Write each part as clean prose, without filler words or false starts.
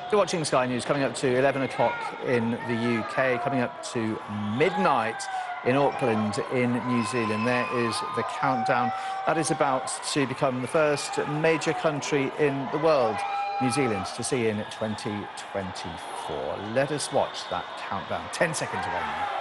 You're watching Sky News, coming up to 11 o'clock in the UK, coming up to midnight in Auckland in New Zealand. There is the countdown. That is about to become the first major country in the world, New Zealand, to see in 2024. Let us watch that countdown. 10 seconds away now.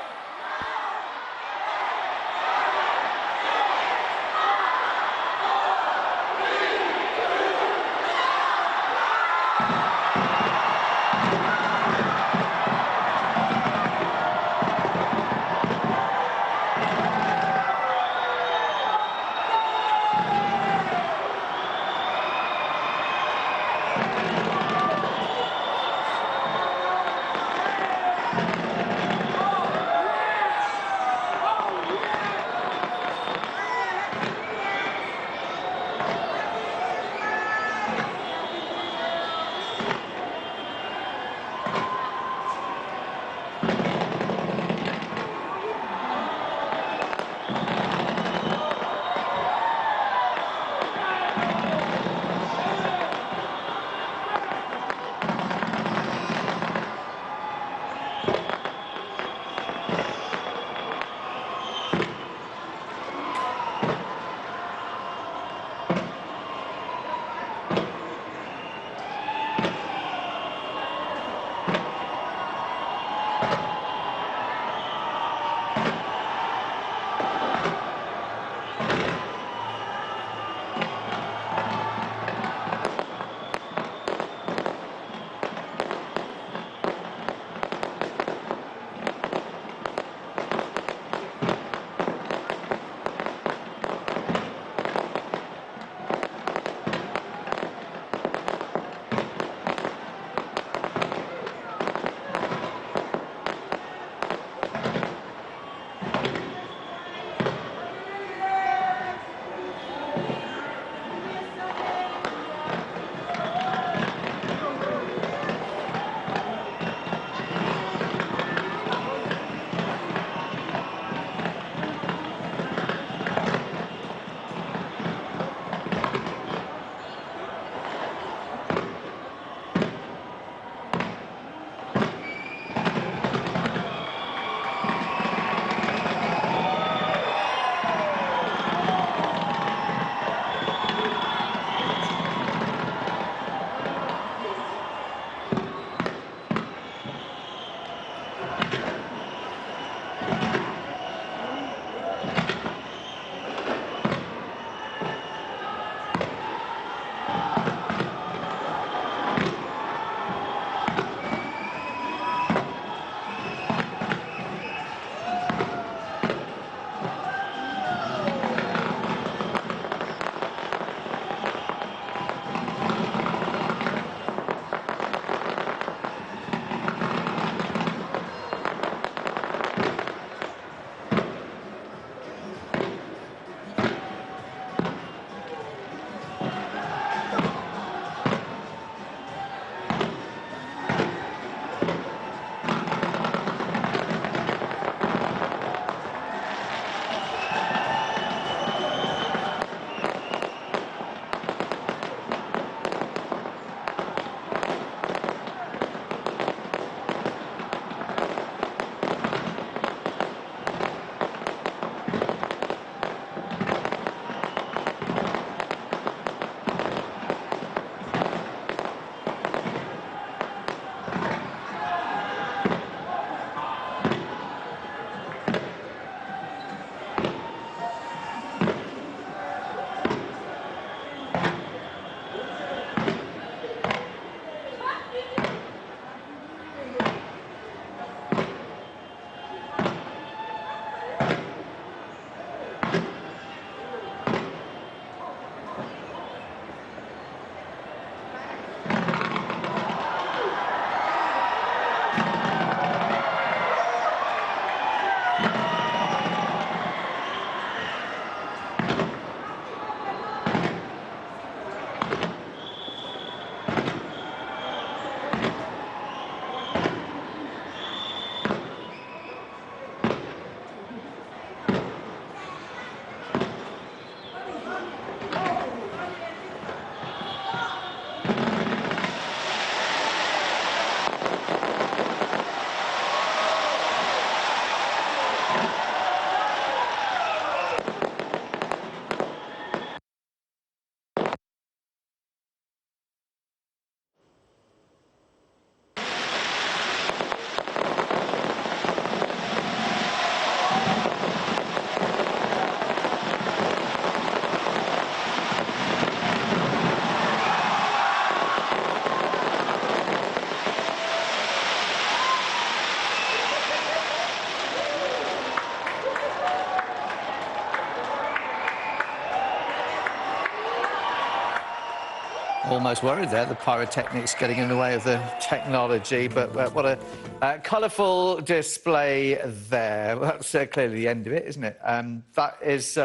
Almost worried there, the pyrotechnics getting in the way of the technology, but what a colourful display there. Well, that's clearly the end of it, isn't it? That is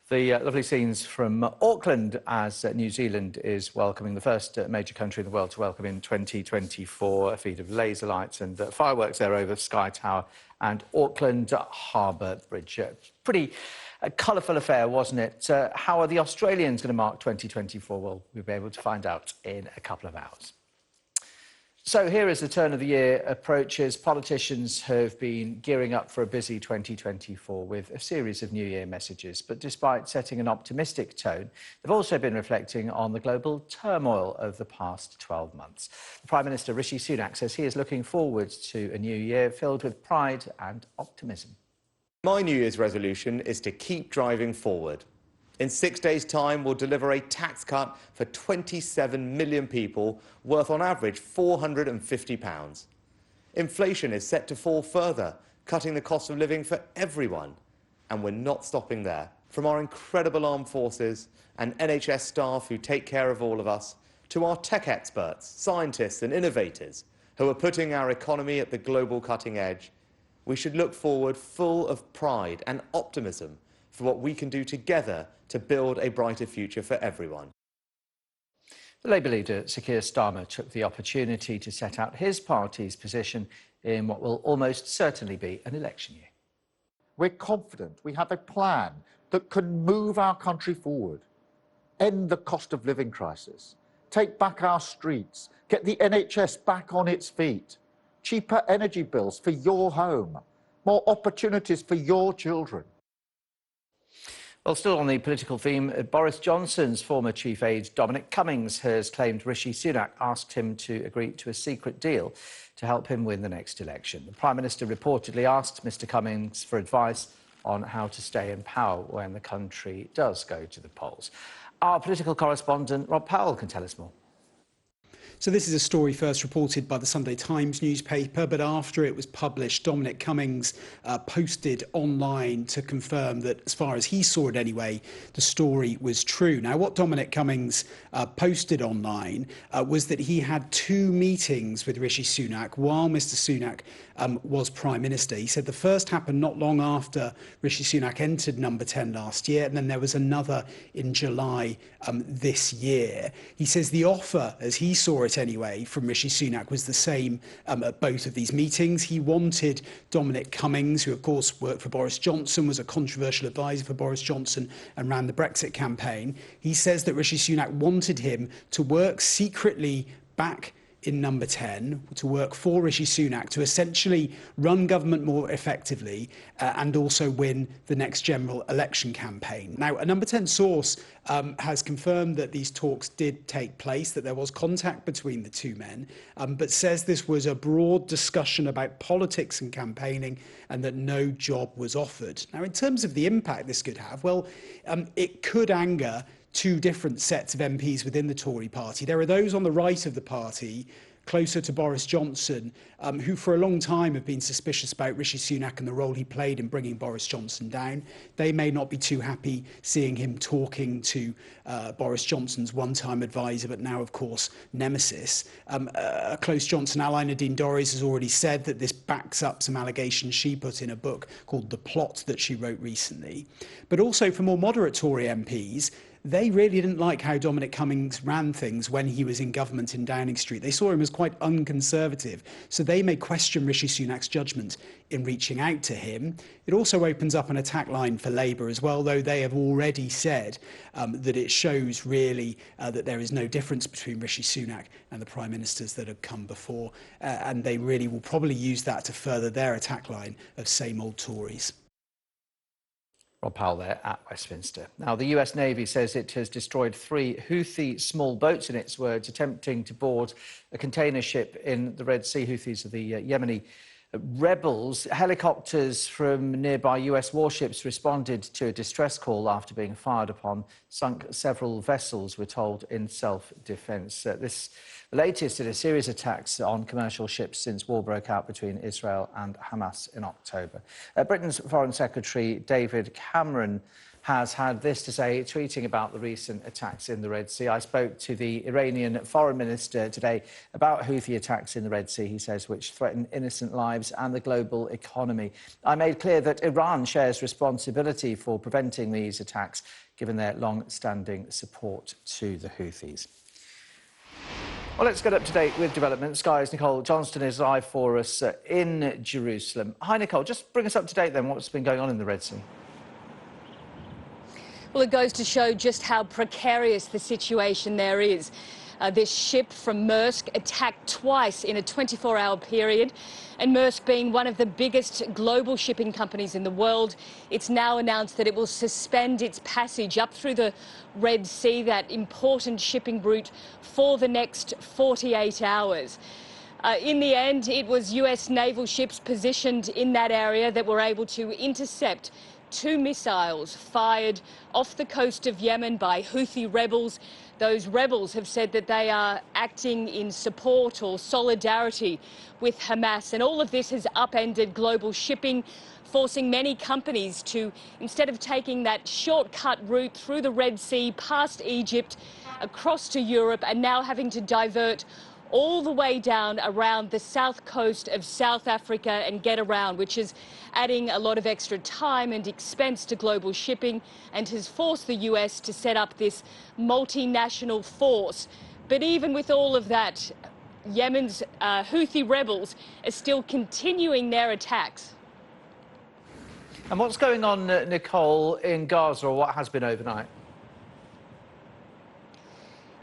the lovely scenes from Auckland as New Zealand is welcoming the first major country in the world to welcome in 2024, a feat of laser lights and fireworks there over Sky Tower and Auckland Harbour Bridge. Pretty colourful affair, wasn't it? How are the Australians going to mark 2024? Well, we'll be able to find out in a couple of hours. So here as the turn of the year approaches, politicians have been gearing up for a busy 2024 with a series of New Year messages. But despite setting an optimistic tone, they've also been reflecting on the global turmoil of the past 12 months. The Prime Minister, Rishi Sunak, says he is looking forward to a new year filled with pride and optimism. My New Year's resolution is to keep driving forward. In 6 days' time, we'll deliver a tax cut for 27 million people, worth on average £450. Inflation is set to fall further, cutting the cost of living for everyone. And we're not stopping there. From our incredible armed forces and NHS staff who take care of all of us, to our tech experts, scientists and innovators who are putting our economy at the global cutting edge, we should look forward full of pride and optimism for what we can do together to build a brighter future for everyone. The Labour leader, Sir Keir Starmer, took the opportunity to set out his party's position in what will almost certainly be an election year. We're confident we have a plan that can move our country forward, end the cost of living crisis, take back our streets, get the NHS back on its feet, cheaper energy bills for your home, more opportunities for your children. Well, still on the political theme, Boris Johnson's former chief aide, Dominic Cummings, has claimed Rishi Sunak asked him to agree to a secret deal to help him win the next election. The Prime Minister reportedly asked Mr Cummings for advice on how to stay in power when the country does go to the polls. Our political correspondent, Rob Powell, can tell us more. So this is a story first reported by the Sunday Times newspaper, but after it was published, Dominic Cummings posted online to confirm that, as far as he saw it anyway, the story was true. Now, what Dominic Cummings posted online was that he had 2 meetings with Rishi Sunak while Mr Sunak was Prime Minister. He said the first happened not long after Rishi Sunak entered number 10 last year, and then there was another in July this year. He says the offer, as he saw it anyway, from Rishi Sunak was the same at both of these meetings. He wanted Dominic Cummings, who of course worked for Boris Johnson, was a controversial advisor for Boris Johnson and ran the Brexit campaign. He says that Rishi Sunak wanted him to work secretly back in number 10, to work for Rishi Sunak to essentially run government more effectively and also win the next general election campaign. Now, a number 10 source has confirmed that these talks did take place, that there was contact between the two men, but says this was a broad discussion about politics and campaigning and that no job was offered. Now, in terms of the impact this could have, well, it could anger 2 different sets of MPs within the Tory party. There are those on the right of the party, closer to Boris Johnson, who for a long time have been suspicious about Rishi Sunak and the role he played in bringing Boris Johnson down. They may not be too happy seeing him talking to Boris Johnson's one-time advisor, but now, of course, nemesis. A close Johnson ally, Nadine Dorries, has already said that this backs up some allegations she put in a book called The Plot that she wrote recently. But also for more moderate Tory MPs, they really didn't like how Dominic Cummings ran things when he was in government in Downing Street. They saw him as quite unconservative, so they may question Rishi Sunak's judgment in reaching out to him. It also opens up an attack line for Labour as well, though they have already said that it shows really that there is no difference between Rishi Sunak and the Prime Ministers that have come before, and they really will probably use that to further their attack line of same old Tories. Rob Powell there at Westminster. Now, the US Navy says it has destroyed 3 Houthi small boats, in its words, attempting to board a container ship in the Red Sea. Houthis are the Yemeni rebels. Helicopters from nearby US warships responded to a distress call after being fired upon, sunk several vessels, we're told, in self-defence. This latest in a series of attacks on commercial ships since war broke out between Israel and Hamas in October. Britain's Foreign Secretary David Cameron has had this to say, tweeting about the recent attacks in the Red Sea. I spoke to the Iranian foreign minister today about Houthi attacks in the Red Sea, he says, which threaten innocent lives and the global economy. I made clear that Iran shares responsibility for preventing these attacks, given their long-standing support to the Houthis. Well, let's get up to date with developments. Sky's Nicole Johnston is live for us in Jerusalem. Hi, Nicole. Just bring us up to date then. What's been going on in the Red Sea? Well, it goes to show just how precarious the situation there is. This ship from Maersk attacked twice in a 24-hour period, and Maersk being one of the biggest global shipping companies in the world, it's now announced that it will suspend its passage up through the Red Sea, that important shipping route, for the next 48 hours. In the end, it was US naval ships positioned in that area that were able to intercept 2 missiles fired off the coast of Yemen by Houthi rebels. Those rebels have said that they are acting in support or solidarity with Hamas. And all of this has upended global shipping, forcing many companies to, instead of taking that shortcut route through the Red Sea, past Egypt, across to Europe, and now having to divert all the way down around the south coast of South Africa and get around, which is adding a lot of extra time and expense to global shipping and has forced the US to set up this multinational force. But even with all of that, Yemen's Houthi rebels are still continuing their attacks. And what's going on, Nicole, in Gaza, or what has been overnight?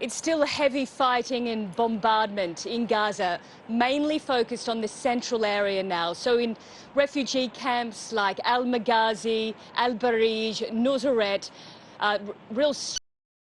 It's still heavy fighting and bombardment in Gaza, mainly focused on the central area now. So in refugee camps like Al-Maghazi, Al-Barij, Nuseirat, real